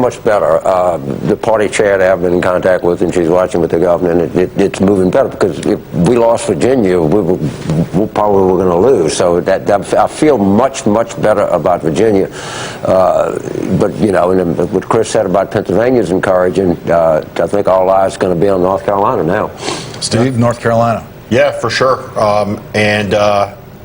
much better. The party chair that I've been in contact with, and she's watching with the governor, and it's moving better, because if we lost Virginia, we probably were going to lose. So I feel much better about Virginia. But, you know, and what Chris said about Pennsylvania is encouraging. I think all eyes are going to be on North Carolina now. Steve, North Carolina. Yeah, for sure.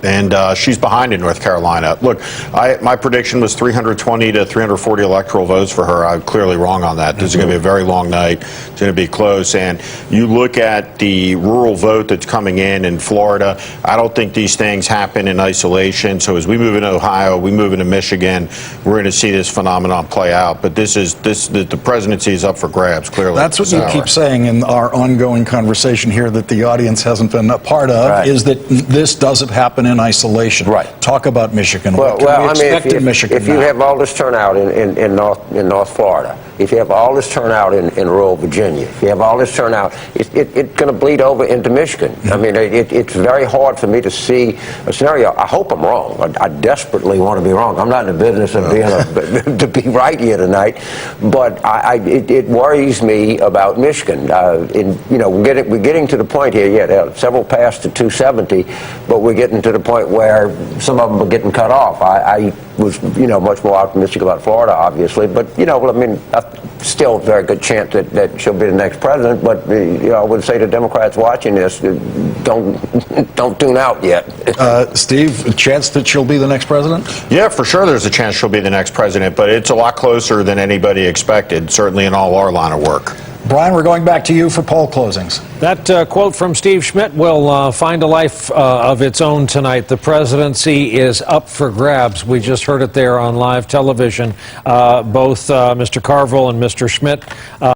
And she's behind in North Carolina. Look, my prediction was 320 to 340 electoral votes for her. I'm clearly wrong on that. This is going to be a very long night. It's going to be close. And you look at the rural vote that's coming in Florida, I don't think these things happen in isolation. So as we move into Ohio, we move into Michigan, we're going to see this phenomenon play out. But the presidency is up for grabs, clearly. That's what you keep saying in our ongoing conversation here that the audience hasn't been a part of, is that this doesn't happen in isolation. Right. Talk about Michigan. Well, what can we expect in Michigan if you have all this turnout in North Florida, if you have all this turnout in rural Virginia, if you have all this turnout, it's going to bleed over into Michigan. I mean, it's very hard for me to see a scenario. I hope I'm wrong. I desperately want to be wrong. I'm not in the business of being to be right here tonight, but it worries me about Michigan. You know, we're getting to the point here. Yeah, there are several passed to 270, but we're getting to the point where some of them are getting cut off. I was, you know, much more optimistic about Florida, obviously, but, you know, I mean, still a very good chance that she'll be the next president, but, you know, I would say to Democrats watching this, don't tune out yet. Steve, a chance that she'll be the next president? Yeah, for sure there's a chance she'll be the next president, but it's a lot closer than anybody expected, certainly in all our line of work. Brian, we're going back to you for poll closings. That quote from Steve Schmidt will find a life of its own tonight. The presidency is up for grabs. We just heard it there on live television. Both Mr. Carville and Mr. Schmidt